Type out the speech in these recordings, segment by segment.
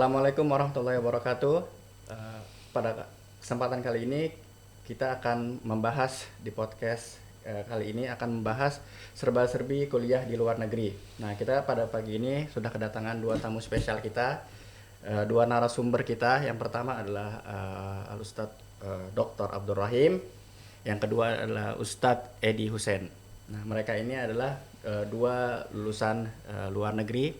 Assalamualaikum warahmatullahi wabarakatuh. Eh, Pada kesempatan kali ini kita akan membahas di podcast kali ini akan membahas serba-serbi kuliah di luar negeri. Nah, kita pada pagi ini sudah kedatangan dua tamu spesial kita, dua narasumber kita. Yang pertama adalah Al-Ustadz Dr. Abdul Rahim, yang kedua adalah Ustadz Edi Hussein. Nah, mereka ini adalah dua lulusan luar negeri,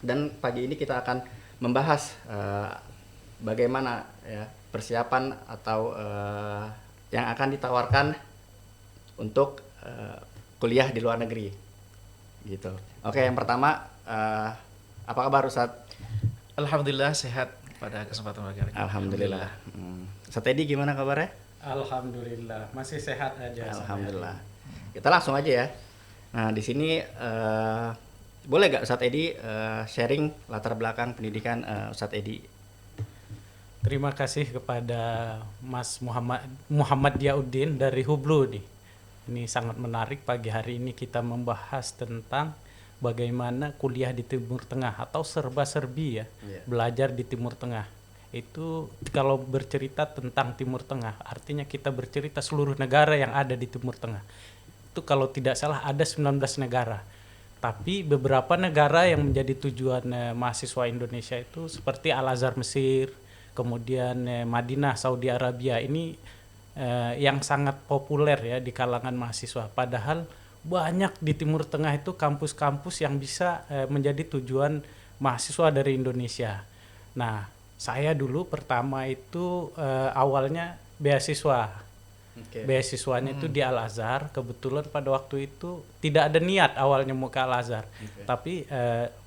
dan pagi ini kita akan membahas bagaimana ya persiapan atau yang akan ditawarkan untuk kuliah di luar negeri gitu. Oke, yang pertama apa kabar Ustadz? Alhamdulillah sehat pada kesempatan pagi hari ini. Alhamdulillah. Ustadz Edi gimana kabarnya? Alhamdulillah, masih sehat aja. Alhamdulillah. Kita langsung aja ya. Nah, di sini boleh gak Ustadz Edi sharing latar belakang pendidikan Ustadz Edi? Terima kasih kepada Mas Muhammad Diauddin dari Hublu nih. Ini sangat menarik, pagi hari ini kita membahas tentang bagaimana kuliah di Timur Tengah atau serba-serbi ya. Yeah. Belajar di Timur Tengah. Itu kalau bercerita tentang Timur Tengah, artinya kita bercerita seluruh negara yang ada di Timur Tengah. Itu kalau tidak salah ada 19 negara. Tapi beberapa negara yang menjadi tujuan mahasiswa Indonesia itu seperti Al-Azhar Mesir, kemudian Madinah Saudi Arabia, ini yang sangat populer ya di kalangan mahasiswa. Padahal banyak di Timur Tengah itu kampus-kampus yang bisa menjadi tujuan mahasiswa dari Indonesia. Nah, saya dulu pertama itu awalnya beasiswa. Okay. Beasiswanya itu di Al-Azhar. Kebetulan pada waktu itu tidak ada niat awalnya mau ke Al-Azhar. Okay. Tapi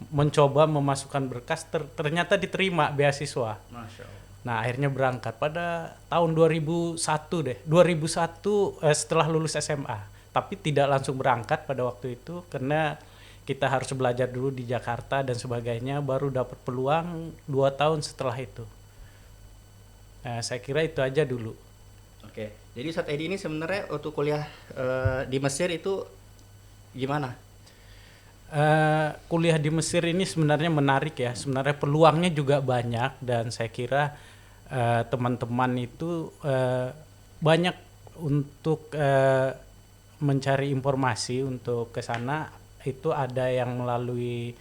mencoba memasukkan berkas, ternyata diterima beasiswa. Masya Allah. Nah, akhirnya berangkat pada tahun 2001 deh. 2001 setelah lulus SMA. Tapi tidak langsung berangkat pada waktu itu karena kita harus belajar dulu di Jakarta dan sebagainya, baru dapat peluang 2 tahun setelah itu. Saya kira itu aja dulu. Oke, jadi Ustadz Edi ini sebenarnya waktu kuliah di Mesir itu gimana? Kuliah di Mesir ini sebenarnya menarik ya. Sebenarnya peluangnya juga banyak dan saya kira teman-teman itu banyak untuk mencari informasi untuk ke sana. Itu ada yang melalui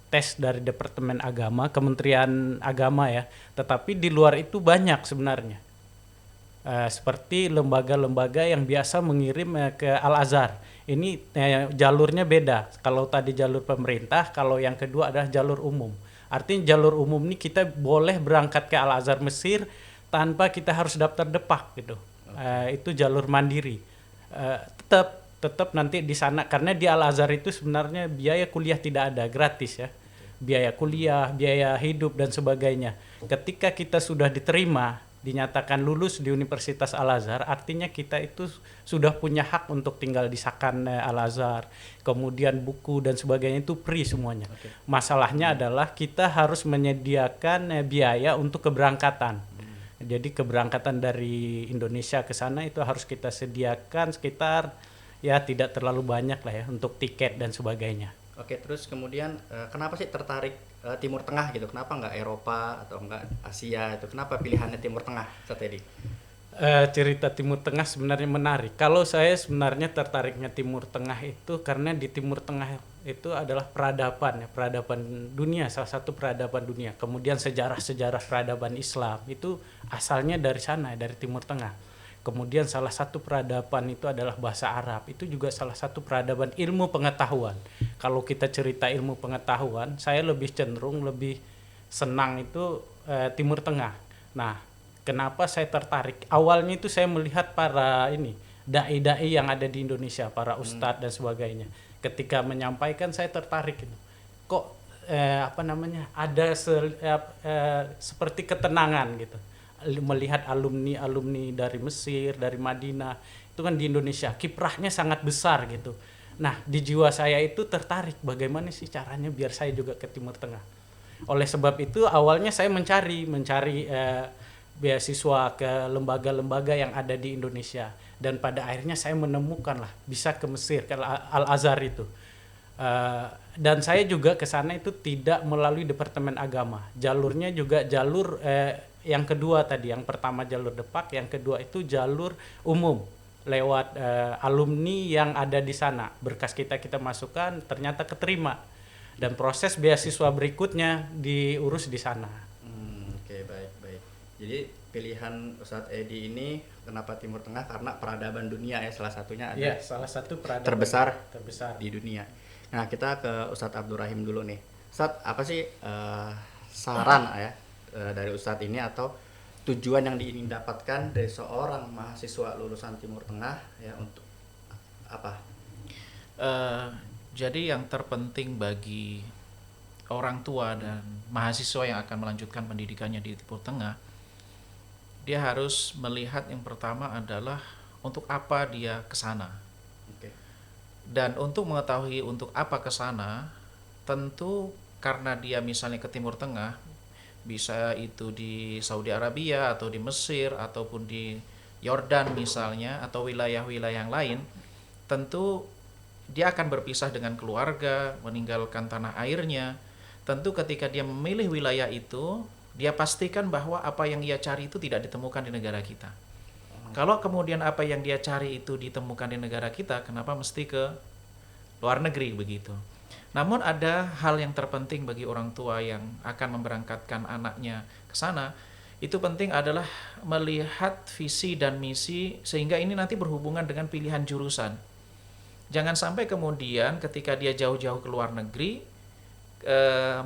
tes dari Departemen Agama, Kementerian Agama ya. Tetapi di luar itu banyak sebenarnya. Seperti lembaga-lembaga yang biasa mengirim ke Al-Azhar. Ini jalurnya beda. Kalau tadi jalur pemerintah, kalau yang kedua adalah jalur umum. Artinya jalur umum ini kita boleh berangkat ke Al-Azhar Mesir tanpa kita harus daftar depak gitu. Itu jalur mandiri. Tetap nanti di sana, karena di Al-Azhar itu sebenarnya biaya kuliah tidak ada, gratis ya. Biaya kuliah, biaya hidup dan sebagainya. Ketika kita sudah diterima, dinyatakan lulus di Universitas Al-Azhar, artinya kita itu sudah punya hak untuk tinggal di Sakan Al-Azhar, kemudian buku dan sebagainya itu free semuanya. Okay. Masalahnya adalah kita harus menyediakan biaya untuk keberangkatan. Jadi keberangkatan dari Indonesia ke sana itu harus kita sediakan sekitar ya tidak terlalu banyak lah ya untuk tiket dan sebagainya. Oke, terus kemudian kenapa sih tertarik Timur Tengah gitu? Kenapa nggak Eropa atau nggak Asia itu? Kenapa pilihannya Timur Tengah, Ustadz Edi? Cerita Timur Tengah sebenarnya menarik. Kalau saya sebenarnya tertariknya Timur Tengah itu karena di Timur Tengah itu adalah peradaban ya, peradaban dunia, salah satu peradaban dunia. Kemudian sejarah-sejarah peradaban Islam itu asalnya dari sana, dari Timur Tengah. Kemudian salah satu peradaban itu adalah bahasa Arab. Itu juga salah satu peradaban ilmu pengetahuan. Kalau kita cerita ilmu pengetahuan, saya lebih cenderung, lebih senang itu Timur Tengah. Nah, kenapa saya tertarik? Awalnya itu saya melihat para dai-dai yang ada di Indonesia, para ustadz dan sebagainya. Ketika menyampaikan saya tertarik itu. Kok ada seperti ketenangan gitu. Melihat alumni dari Mesir, dari Madinah, itu kan di Indonesia kiprahnya sangat besar gitu. Nah, di jiwa saya itu tertarik bagaimana sih caranya biar saya juga ke Timur Tengah. Oleh sebab itu awalnya saya mencari beasiswa ke lembaga-lembaga yang ada di Indonesia, dan pada akhirnya saya menemukan lah bisa ke Mesir, ke Al-Azhar itu. Dan saya juga ke sana itu tidak melalui Departemen Agama. Jalurnya juga jalur yang kedua tadi, yang pertama jalur Depak, yang kedua itu jalur umum lewat alumni yang ada di sana. Berkas kita masukkan, ternyata keterima. Dan proses beasiswa berikutnya diurus di sana. Oke, baik. Jadi pilihan Ustadz Edi ini kenapa Timur Tengah? Karena peradaban dunia ya, salah satunya ada. Iya, salah satu peradaban terbesar di dunia. Nah, kita ke Ustadz Abdurrahim dulu nih. Ustadz, apa sih saran ya dari Ustadz ini atau tujuan yang ingin dapatkan dari seorang mahasiswa lulusan Timur Tengah ya untuk apa? Jadi yang terpenting bagi orang tua dan mahasiswa yang akan melanjutkan pendidikannya di Timur Tengah, dia harus melihat yang pertama adalah untuk apa dia ke sana. Oke. Dan untuk mengetahui untuk apa ke sana, tentu karena dia misalnya ke Timur Tengah, bisa itu di Saudi Arabia atau di Mesir ataupun di Yordan misalnya atau wilayah-wilayah yang lain, tentu dia akan berpisah dengan keluarga, meninggalkan tanah airnya. Tentu ketika dia memilih wilayah itu, dia pastikan bahwa apa yang ia cari itu tidak ditemukan di negara kita. Kalau kemudian apa yang dia cari itu ditemukan di negara kita, kenapa mesti ke luar negeri begitu? Namun ada hal yang terpenting bagi orang tua yang akan memberangkatkan anaknya ke sana. Itu penting adalah melihat visi dan misi sehingga ini nanti berhubungan dengan pilihan jurusan. Jangan sampai kemudian ketika dia jauh-jauh ke luar negeri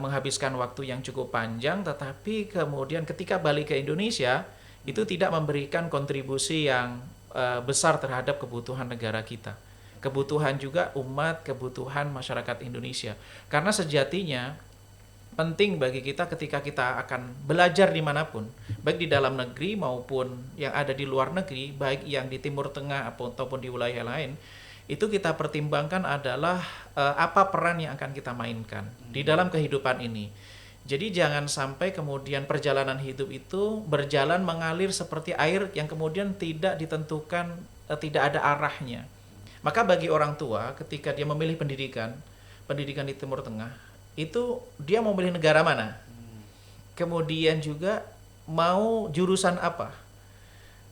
menghabiskan waktu yang cukup panjang, tetapi kemudian ketika balik ke Indonesia itu tidak memberikan kontribusi yang besar terhadap kebutuhan negara kita, kebutuhan juga umat, kebutuhan masyarakat Indonesia. Karena sejatinya penting bagi kita ketika kita akan belajar dimanapun, baik di dalam negeri maupun yang ada di luar negeri, baik yang di Timur Tengah ataupun di wilayah lain, itu kita pertimbangkan adalah apa peran yang akan kita mainkan di dalam kehidupan ini. Jadi jangan sampai kemudian perjalanan hidup itu berjalan mengalir seperti air yang kemudian tidak ditentukan, tidak ada arahnya. Maka bagi orang tua ketika dia memilih pendidikan di Timur Tengah, itu dia mau memilih negara mana? Kemudian juga mau jurusan apa?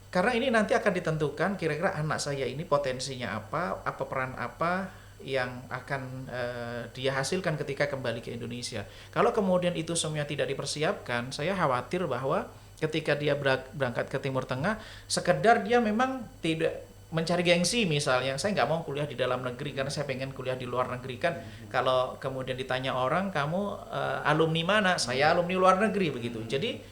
Karena ini nanti akan ditentukan kira-kira anak saya ini potensinya apa peran apa yang akan dia hasilkan ketika kembali ke Indonesia. Kalau kemudian itu semuanya tidak dipersiapkan, saya khawatir bahwa ketika dia berangkat ke Timur Tengah, sekedar dia memang tidak mencari gengsi misalnya, saya nggak mau kuliah di dalam negeri karena saya pengen kuliah di luar negeri kan. Kalau kemudian ditanya orang, kamu alumni mana? Saya alumni luar negeri begitu. Jadi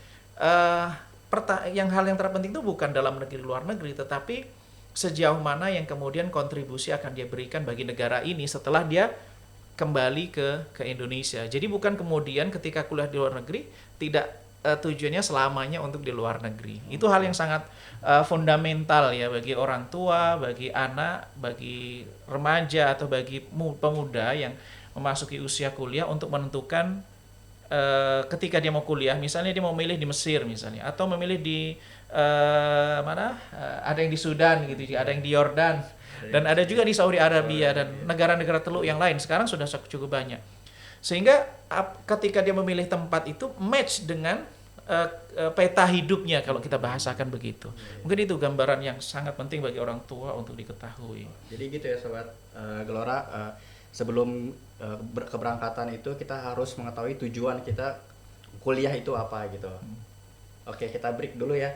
hal yang terpenting itu bukan dalam negeri luar negeri, tetapi sejauh mana yang kemudian kontribusi akan dia berikan bagi negara ini setelah dia kembali ke Indonesia. Jadi bukan kemudian ketika kuliah di luar negeri tidak tujuannya selamanya untuk di luar negeri. Itu hal yang sangat fundamental ya bagi orang tua, bagi anak, bagi remaja atau bagi pemuda yang memasuki usia kuliah untuk menentukan ketika dia mau kuliah, misalnya dia mau memilih di Mesir misalnya, atau memilih di ada yang di Sudan gitu, ada yang di Yordan, dan ada juga di Saudi Arabia dan negara-negara Teluk yang lain. Sekarang sudah cukup banyak. Sehingga ketika dia memilih tempat itu match dengan peta hidupnya kalau kita bahasakan begitu. Mungkin itu gambaran yang sangat penting bagi orang tua untuk diketahui. Jadi gitu ya Sobat Gelora, sebelum keberangkatan itu kita harus mengetahui tujuan kita kuliah itu apa gitu. Oke, kita break dulu ya.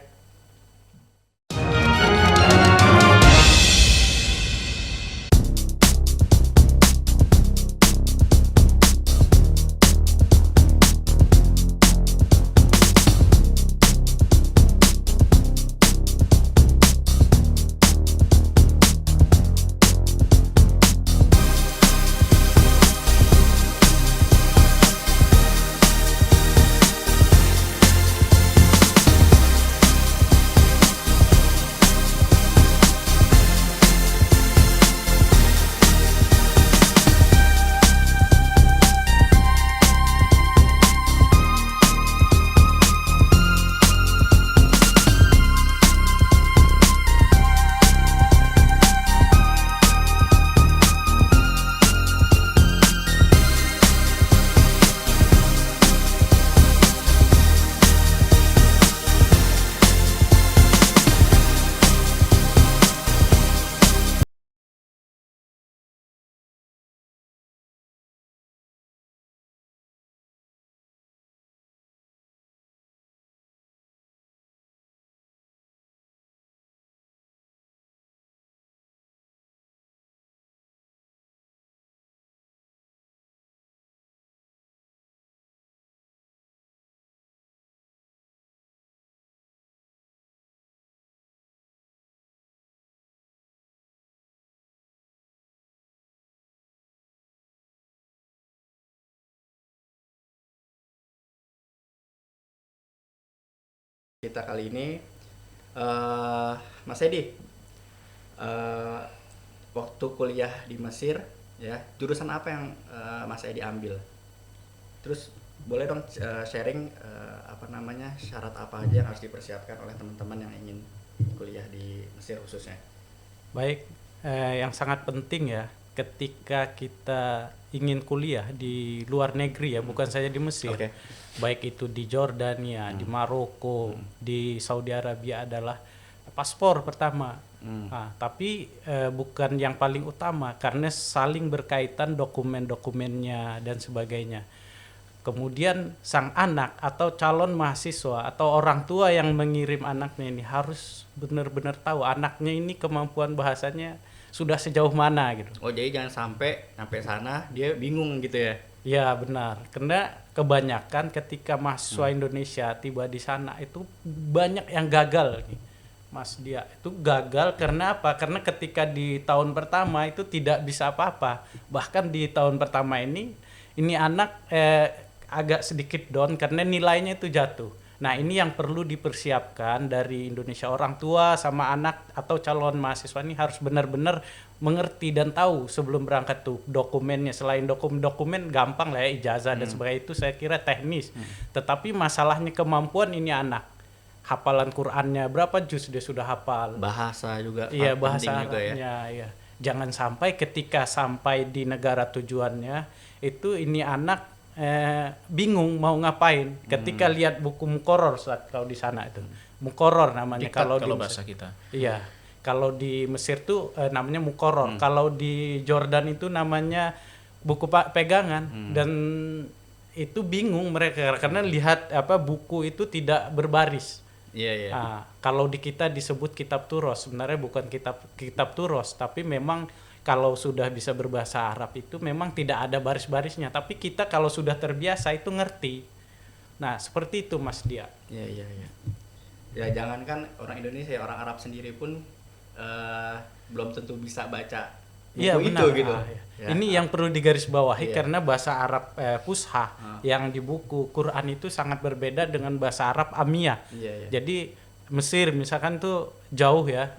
kita kali ini, Mas Edi, waktu kuliah di Mesir, ya jurusan apa yang Mas Edi ambil? Terus boleh dong sharing syarat apa aja yang harus dipersiapkan oleh teman-teman yang ingin kuliah di Mesir khususnya? Baik, yang sangat penting ya ketika kita ingin kuliah di luar negeri ya, bukan saja di Mesir. Oke. Baik itu di Jordania, di Maroko, di Saudi Arabia adalah paspor pertama. Nah, tapi bukan yang paling utama karena saling berkaitan dokumen-dokumennya dan sebagainya. Kemudian sang anak atau calon mahasiswa atau orang tua yang mengirim anaknya ini harus benar-benar tahu anaknya ini kemampuan bahasanya sudah sejauh mana gitu. Oh, jadi jangan sampai sana dia bingung gitu ya? Ya benar, karena kebanyakan ketika mahasiswa Indonesia tiba di sana itu banyak yang gagal nih. Mas dia itu gagal karena apa? Karena ketika di tahun pertama itu tidak bisa apa-apa. Bahkan di tahun pertama ini anak agak sedikit down karena nilainya itu jatuh. Nah, ini yang perlu dipersiapkan dari Indonesia, orang tua sama anak atau calon mahasiswa ini harus benar-benar mengerti dan tahu sebelum berangkat tuh dokumennya. Selain dokumen gampang lah ya, ijazah dan sebagainya, itu saya kira teknis. Tetapi masalahnya kemampuan ini anak. Hafalan Qur'annya berapa juz dia sudah hafal. Bahasa juga Iya, penting bahasa juga ya. Arabnya ya. Jangan sampai ketika sampai di negara tujuannya itu ini anak bingung mau ngapain ketika lihat buku mukoror saat kalau di sana itu. Mukoror namanya Diktat kalau kalau di bahasa kita. Iya. Kalau di Mesir tuh namanya mukoror. Kalau di Jordan itu namanya buku pegangan dan itu bingung mereka karena lihat buku itu tidak berbaris. Iya, iya. Nah, kalau di kita disebut kitab turos, sebenarnya bukan kitab turos, tapi memang kalau sudah bisa berbahasa Arab itu memang tidak ada baris-barisnya, tapi kita kalau sudah terbiasa itu ngerti. Nah, seperti itu Mas Dia. Iya, iya, iya. Ya jangankan orang Indonesia, orang Arab sendiri pun belum tentu bisa baca buku Iya, itu benar. gitu. Ya. Ya. Ini yang perlu digarisbawahi Iya. karena bahasa Arab Fushah yang di buku Quran itu sangat berbeda dengan bahasa Arab Amiyah. Iya, iya. Jadi Mesir misalkan tuh jauh ya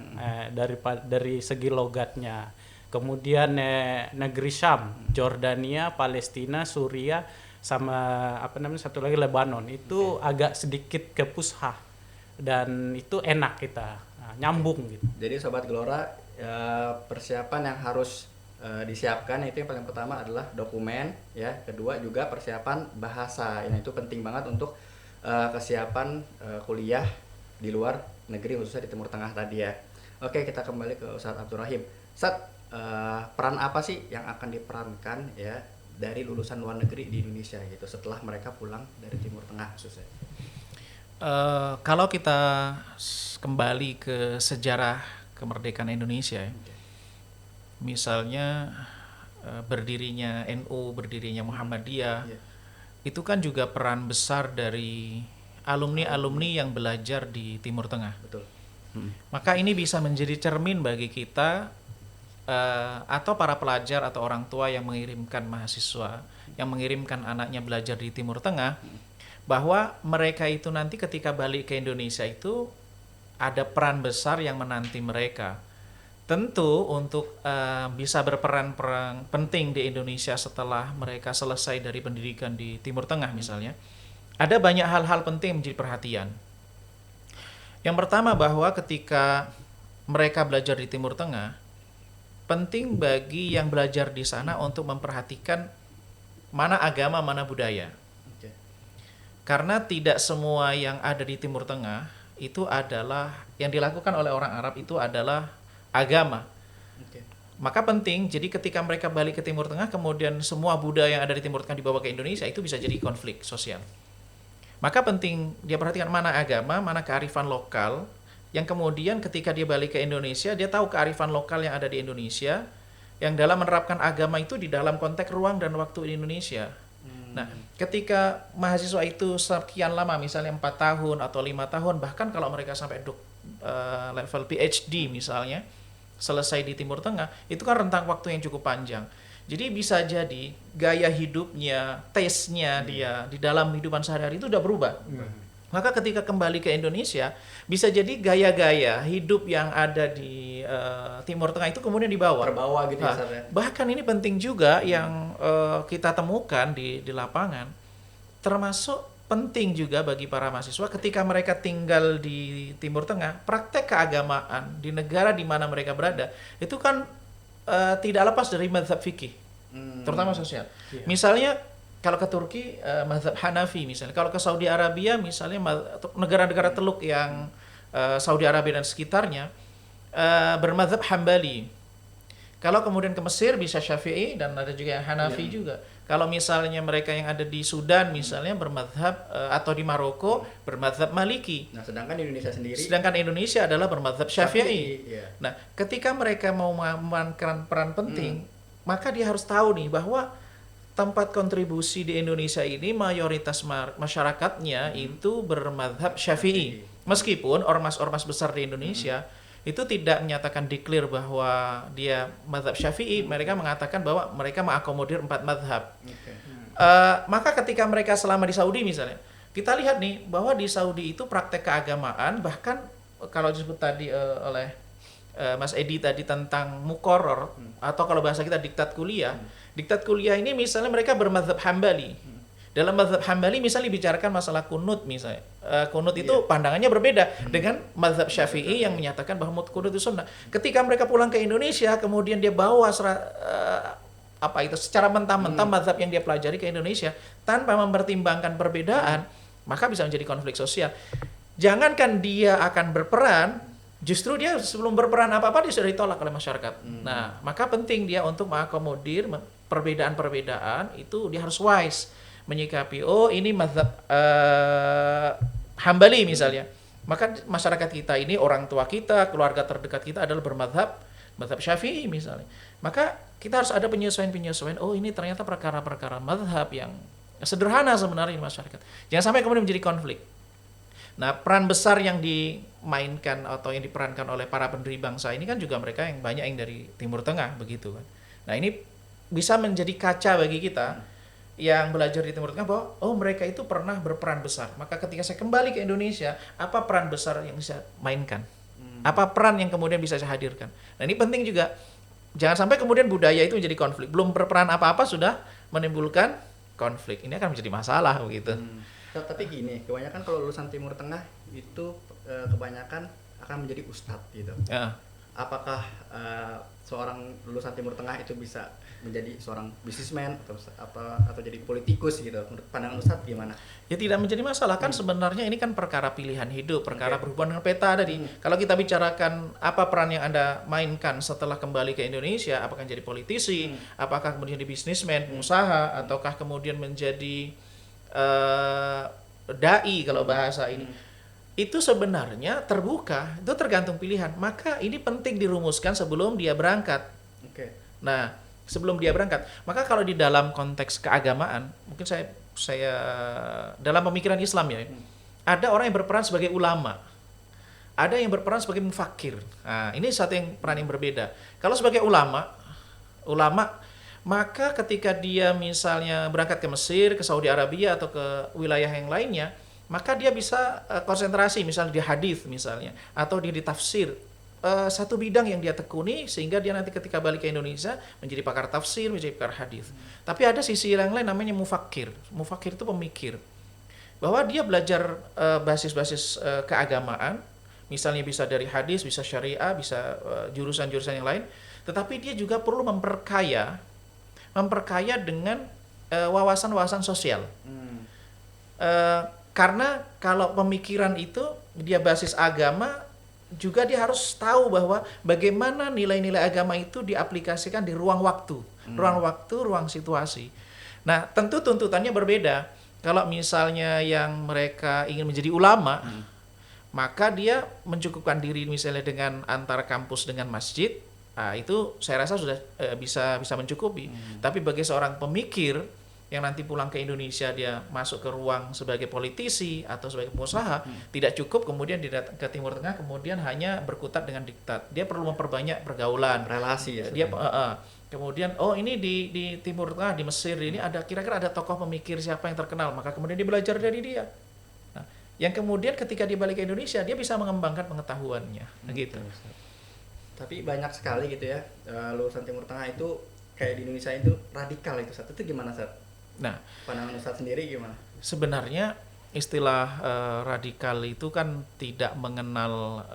dari segi logatnya. Kemudian negeri Syam, Jordania, Palestina, Suria sama satu lagi Lebanon itu agak sedikit ke Fushah dan itu enak kita nyambung gitu. Jadi Sobat Gelora, persiapan yang harus disiapkan itu yang paling pertama adalah dokumen, ya. Kedua juga persiapan bahasa. Ini itu penting banget untuk kesiapan kuliah di luar negeri khususnya di Timur Tengah tadi ya. Oke, kita kembali ke Ustadz Abdul Rahim. Ustadz, peran apa sih yang akan diperankan ya dari lulusan luar negeri di Indonesia gitu setelah mereka pulang dari Timur Tengah khususnya? Kalau kita kembali ke sejarah kemerdekaan Indonesia ya, misalnya berdirinya NU, berdirinya Muhammadiyah, itu kan juga peran besar dari alumni-alumni yang belajar di Timur Tengah. Betul. Maka ini bisa menjadi cermin bagi kita atau para pelajar atau orang tua yang mengirimkan mahasiswa, yang mengirimkan anaknya belajar di Timur Tengah, bahwa mereka itu nanti ketika balik ke Indonesia itu ada peran besar yang menanti mereka. Tentu untuk bisa berperan penting di Indonesia setelah mereka selesai dari pendidikan di Timur Tengah misalnya, ada banyak hal-hal penting yang menjadi perhatian. Yang pertama bahwa ketika mereka belajar di Timur Tengah, penting bagi yang belajar di sana untuk memperhatikan mana agama, mana budaya. Oke. Karena tidak semua yang ada di Timur Tengah itu adalah, yang dilakukan oleh orang Arab itu adalah agama. Oke. Maka penting, jadi ketika mereka balik ke Timur Tengah, kemudian semua budaya yang ada di Timur Tengah dibawa ke Indonesia, itu bisa jadi konflik sosial. Maka penting dia perhatikan mana agama, mana kearifan lokal, yang kemudian ketika dia balik ke Indonesia, dia tahu kearifan lokal yang ada di Indonesia, yang dalam menerapkan agama itu di dalam konteks ruang dan waktu di Indonesia. Nah, ketika mahasiswa itu sekian lama, misalnya 4 tahun atau 5 tahun, bahkan kalau mereka sampai level PhD misalnya, selesai di Timur Tengah, itu kan rentang waktu yang cukup panjang. Jadi bisa jadi gaya hidupnya, taste-nya dia di dalam kehidupan sehari-hari itu udah berubah. Maka ketika kembali ke Indonesia, bisa jadi gaya-gaya hidup yang ada di Timur Tengah itu kemudian dibawa. Terbawa gitu ya, Nah, Ustaz ya. bahkan ini penting juga yang kita temukan di lapangan, termasuk penting juga bagi para mahasiswa ketika mereka tinggal di Timur Tengah, praktek keagamaan di negara di mana mereka berada, itu kan tidak lepas dari mazhab fikih, terutama sosial. Iya. Misalnya kalau ke Turki mazhab Hanafi misalnya, kalau ke Saudi Arabia misalnya atau negara-negara Teluk yang Saudi Arabia dan sekitarnya bermazhab Hambali. Kalau kemudian ke Mesir bisa Syafi'i dan ada juga yang Hanafi juga. Kalau misalnya mereka yang ada di Sudan misalnya bermazhab atau di Maroko bermazhab Maliki. Nah, sedangkan di Indonesia sendiri Sedangkan Indonesia adalah bermazhab Syafi'i. ya. Nah, ketika mereka mau memainkan peran penting, maka dia harus tahu nih bahwa tempat kontribusi di Indonesia ini mayoritas masyarakatnya itu bermadzhab Syafi'i. Meskipun ormas-ormas besar di Indonesia itu tidak menyatakan declare bahwa dia mazhab Syafi'i, mereka mengatakan bahwa mereka mengakomodir 4 mazhab. Maka ketika mereka selama di Saudi misalnya, kita lihat nih bahwa di Saudi itu praktek keagamaan, bahkan kalau disebut tadi oleh Mas Edi tadi tentang mukoror atau kalau bahasa kita diktat kuliah. Diktat kuliah ini misalnya mereka bermadzhab Hambali. Dalam mazhab Hambali misalnya dibicarakan masalah kunut misalnya. Kunut itu pandangannya berbeda dengan mazhab Syafi'i yang menyatakan bahwa kunut itu sunnah. Ketika mereka pulang ke Indonesia kemudian dia bawa secara mentah-mentah mazhab yang dia pelajari ke Indonesia tanpa mempertimbangkan perbedaan, maka bisa menjadi konflik sosial. Jangankan dia akan berperan, justru dia sebelum berperan apa-apa dia sudah ditolak oleh masyarakat. Nah, maka penting dia untuk mengakomodir perbedaan-perbedaan itu dia harus wise menyikapi. Oh, ini mazhab Hambali misalnya. Maka masyarakat kita ini, orang tua kita, keluarga terdekat kita adalah mazhab Syafi'i misalnya. Maka kita harus ada penyesuaian-penyesuaian. Oh, ini ternyata perkara-perkara mazhab yang sederhana sebenarnya di masyarakat. Jangan sampai kemudian menjadi konflik. Nah, peran besar yang dimainkan atau yang diperankan oleh para pendiri bangsa ini kan juga mereka yang banyak yang dari Timur Tengah begitu kan. Nah, ini bisa menjadi kaca bagi kita yang belajar di Timur Tengah bahwa oh mereka itu pernah berperan besar. Maka ketika saya kembali ke Indonesia, apa peran besar yang bisa mainkan? Apa peran yang kemudian bisa saya hadirkan? Nah, ini penting juga. Jangan sampai kemudian budaya itu menjadi konflik. Belum berperan apa-apa sudah menimbulkan konflik. Ini akan menjadi masalah begitu. Tapi gini, kebanyakan kalau lulusan Timur Tengah itu kebanyakan akan menjadi ustadz gitu. Apakah seorang lulusan Timur Tengah itu bisa menjadi seorang bisnismen atau jadi politikus gitu? Menurut pandangan Ustadz gimana? Ya tidak menjadi masalah kan sebenarnya ini kan perkara pilihan hidup, perkara berhubungan dengan peta tadi. Kalau kita bicarakan apa peran yang Anda mainkan setelah kembali ke Indonesia, apakah jadi politisi, apakah kemudian jadi bisnismen, pengusaha, ataukah kemudian menjadi dai kalau bahasa ini. Itu sebenarnya terbuka, itu tergantung pilihan. Maka ini penting dirumuskan sebelum dia berangkat. Nah, sebelum dia berangkat. Maka kalau di dalam konteks keagamaan, mungkin saya dalam pemikiran Islam ya, ada orang yang berperan sebagai ulama. Ada yang berperan sebagai mufakir. Nah, ini satu yang peran yang berbeda. Kalau sebagai ulama, maka ketika dia misalnya berangkat ke Mesir, ke Saudi Arabia atau ke wilayah yang lainnya, maka dia bisa konsentrasi misalnya di hadis misalnya atau di tafsir. Satu bidang yang dia tekuni sehingga dia nanti ketika balik ke Indonesia menjadi pakar tafsir, menjadi pakar hadis. Tapi ada sisi yang lain namanya mufakir. Mufakir itu pemikir. Bahwa dia belajar basis-basis keagamaan, misalnya bisa dari hadis, bisa syariah, bisa jurusan-jurusan yang lain, tetapi dia juga perlu memperkaya dengan wawasan-wawasan sosial. Karena kalau pemikiran itu dia basis agama, juga dia harus tahu bahwa bagaimana nilai-nilai agama itu diaplikasikan di ruang waktu, ruang situasi. Nah, tentu tuntutannya berbeda. Kalau misalnya yang mereka ingin menjadi ulama, maka dia mencukupkan diri misalnya dengan antara kampus dengan masjid. Nah, itu saya rasa sudah bisa mencukupi. Tapi bagi seorang pemikir yang nanti pulang ke Indonesia dia masuk ke ruang sebagai politisi atau sebagai pengusaha, tidak cukup kemudian ke Timur Tengah kemudian hanya berkutat dengan diktat. Dia perlu memperbanyak pergaulan, relasi ya. Dia kemudian ini di Timur Tengah, di Mesir ini ada kira-kira ada tokoh pemikir siapa yang terkenal, maka kemudian dia belajar dari dia. Nah, yang kemudian ketika dia balik ke Indonesia dia bisa mengembangkan pengetahuannya, gitu. Tapi banyak sekali gitu ya lulusan Timur Tengah itu kayak di Indonesia itu radikal itu Ustadz. Itu gimana Ustadz? Nah, Pandangan Ustadz sendiri gimana? sebenarnya istilah radikal itu kan tidak mengenal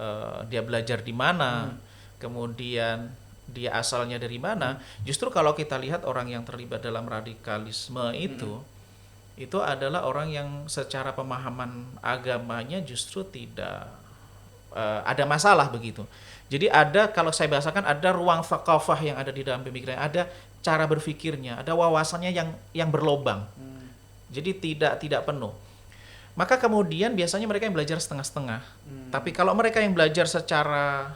dia belajar di mana, kemudian dia asalnya dari mana. Justru kalau kita lihat orang yang terlibat dalam radikalisme itu adalah orang yang secara pemahaman agamanya justru tidak ada masalah begitu. Jadi ada, kalau saya bahasakan, ada ruang thaqafah yang ada di dalam pemikiran, ada cara berpikirnya, ada wawasannya yang berlobang. Jadi tidak penuh. Maka kemudian biasanya mereka yang belajar setengah-setengah. Tapi kalau mereka yang belajar secara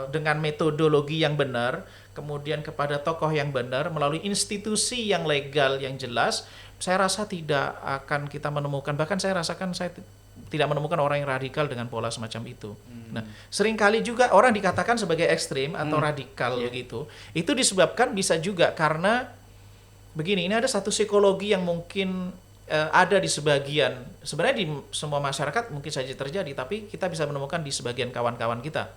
dengan metodologi yang benar, kemudian kepada tokoh yang benar, melalui institusi yang legal yang jelas, saya rasa tidak akan kita menemukan, bahkan saya rasakan saya tidak menemukan orang yang radikal dengan pola semacam itu. Nah, seringkali juga orang dikatakan sebagai ekstrim atau radikal begitu. Itu disebabkan bisa juga karena begini, ini ada satu psikologi yang mungkin ada di sebagian, sebenarnya di semua masyarakat mungkin saja terjadi, tapi kita bisa menemukan di sebagian kawan-kawan kita.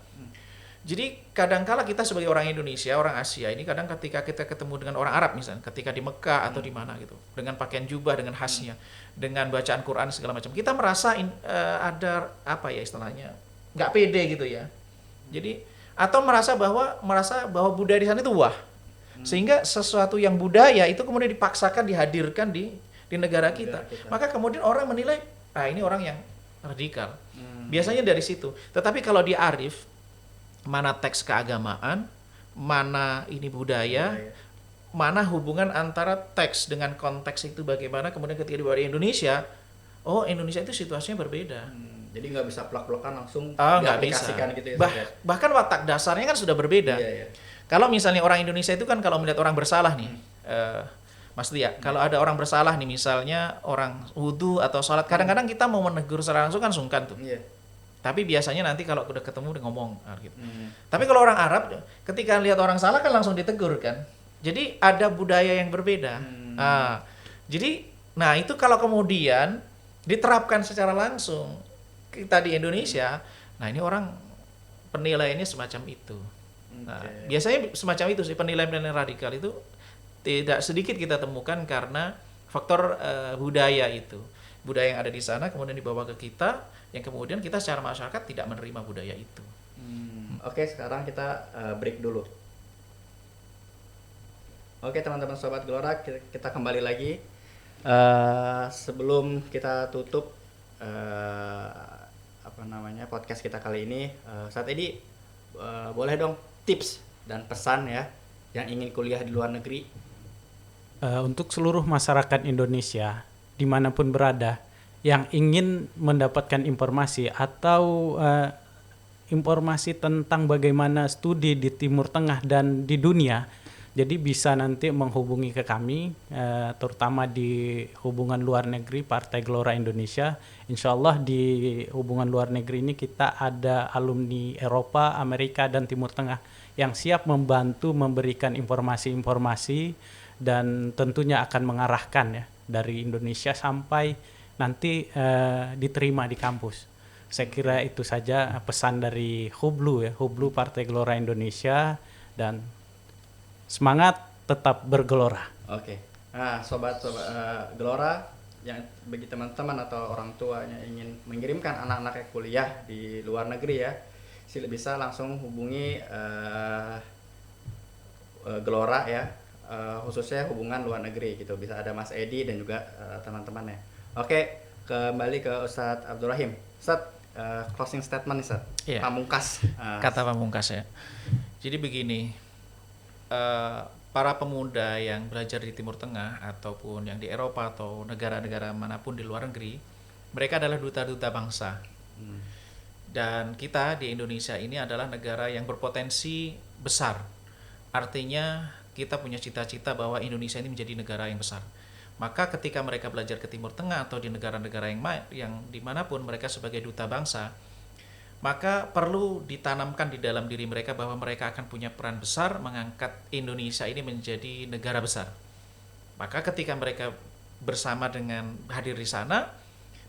Jadi kadangkala kita sebagai orang Indonesia, orang Asia ini kadang ketika kita ketemu dengan orang Arab misalnya, ketika di Mekah atau di mana gitu, dengan pakaian jubah, dengan khasnya, dengan bacaan Quran segala macam, kita merasa ada apa ya istilahnya, nggak pede gitu ya. Jadi atau merasa bahwa budaya di sana itu wah, sehingga sesuatu yang budaya itu kemudian dipaksakan dihadirkan di negara kita. Maka kemudian orang menilai, ini orang yang radikal. Biasanya dari situ. Tetapi kalau dia arif, mana teks keagamaan, mana ini budaya, mana hubungan antara teks dengan konteks itu bagaimana, kemudian ketika dibawa di Indonesia, Indonesia itu situasinya berbeda. Jadi nggak bisa plak-plakan langsung Nggak bisa. gitu ya. Bahkan watak dasarnya kan sudah berbeda. Iya. Kalau misalnya orang Indonesia itu kan kalau melihat orang bersalah nih, Mas Lia, kalau ada orang bersalah nih, misalnya orang wudhu atau sholat, kadang-kadang kita mau menegur secara langsung kan sungkan tuh. Iya. Tapi biasanya nanti kalau udah ketemu udah ngomong gitu. Tapi kalau orang Arab ketika lihat orang salah kan langsung ditegur kan. Jadi ada budaya yang berbeda. Jadi itu kalau kemudian diterapkan secara langsung kita di Indonesia, ini orang penilaiannya semacam itu. Biasanya semacam itu sih, penilaian-penilaian radikal itu tidak sedikit kita temukan karena faktor budaya itu. Budaya yang ada di sana kemudian dibawa ke kita, yang kemudian kita secara masyarakat tidak menerima budaya itu. Oke, sekarang kita break dulu. Oke, teman-teman sobat Gelora, kita kembali lagi. Sebelum kita tutup podcast kita kali ini, saat ini boleh dong tips dan pesan ya yang ingin kuliah di luar negeri. Untuk seluruh masyarakat Indonesia dimanapun berada yang ingin mendapatkan informasi atau informasi tentang bagaimana studi di Timur Tengah dan di dunia, jadi bisa nanti menghubungi ke kami, terutama di hubungan luar negeri Partai Gelora Indonesia. Insya Allah di hubungan luar negeri ini kita ada alumni Eropa, Amerika, dan Timur Tengah yang siap membantu memberikan informasi-informasi dan tentunya akan mengarahkan ya dari Indonesia sampai nanti diterima di kampus. Saya kira itu saja pesan dari Hublu ya, Hublu Partai Gelora Indonesia, dan semangat tetap bergelora. Oke. Nah, sobat Gelora, yang bagi teman-teman atau orang tuanya ingin mengirimkan anak-anaknya kuliah di luar negeri ya, bisa langsung hubungi Gelora ya, khususnya hubungan luar negeri gitu. Bisa ada Mas Edi dan juga teman-temannya. Oke, kembali ke Ustadz Abdul Rahim. Ustadz, closing statement nih Ustadz. Iya. Pamungkas. Kata pamungkas ya. Jadi begini, para pemuda yang belajar di Timur Tengah ataupun yang di Eropa atau negara-negara manapun di luar negeri, mereka adalah duta-duta bangsa. Dan kita di Indonesia ini adalah negara yang berpotensi besar. Artinya kita punya cita-cita bahwa Indonesia ini menjadi negara yang besar. Maka ketika mereka belajar ke Timur Tengah atau di negara-negara yang dimanapun mereka sebagai duta bangsa, maka perlu ditanamkan di dalam diri mereka bahwa mereka akan punya peran besar mengangkat Indonesia ini menjadi negara besar. Maka ketika mereka bersama dengan hadir di sana,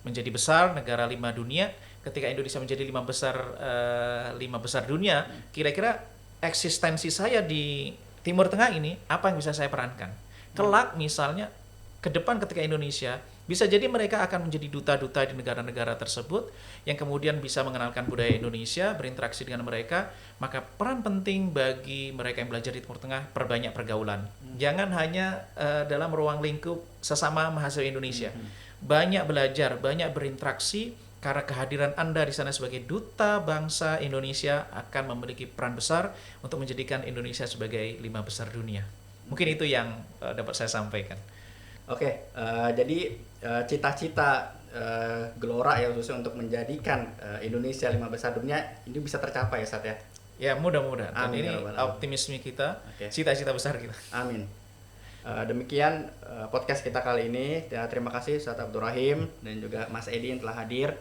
menjadi besar, negara 5 dunia. Ketika Indonesia menjadi 5 besar dunia, kira-kira eksistensi saya di Timur Tengah ini apa yang bisa saya perankan? Kelak misalnya ke depan ketika Indonesia bisa jadi mereka akan menjadi duta-duta di negara-negara tersebut yang kemudian bisa mengenalkan budaya Indonesia, berinteraksi dengan mereka, maka peran penting bagi mereka yang belajar di Timur Tengah perbanyak pergaulan. Jangan hanya dalam ruang lingkup sesama mahasiswa Indonesia. Banyak belajar, banyak berinteraksi, karena kehadiran Anda di sana sebagai duta bangsa Indonesia akan memiliki peran besar untuk menjadikan Indonesia sebagai 5 besar dunia. Mungkin itu yang dapat saya sampaikan. Oke, jadi cita-cita Gelora ya khususnya untuk menjadikan Indonesia 5 besar dunia ini bisa tercapai ya Sat ya. Ya mudah-mudahan. Dan Amin, ini ya Rabbal Alamin. optimisme kita, Oke. cita-cita besar kita. Amin. Demikian podcast kita kali ini. Terima kasih Ustaz Abdul Rahim dan juga Mas Edi yang telah hadir.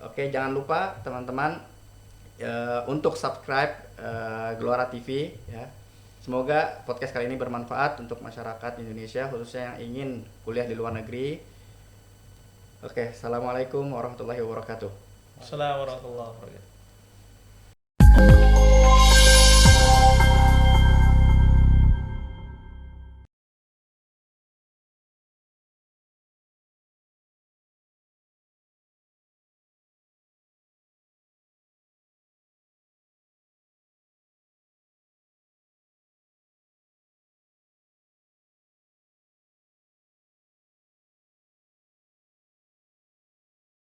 Oke, jangan lupa teman-teman untuk subscribe Gelora TV ya. Semoga podcast kali ini bermanfaat untuk masyarakat Indonesia khususnya yang ingin kuliah di luar negeri. Oke, assalamualaikum warahmatullahi wabarakatuh. Assalamualaikum warahmatullahi wabarakatuh.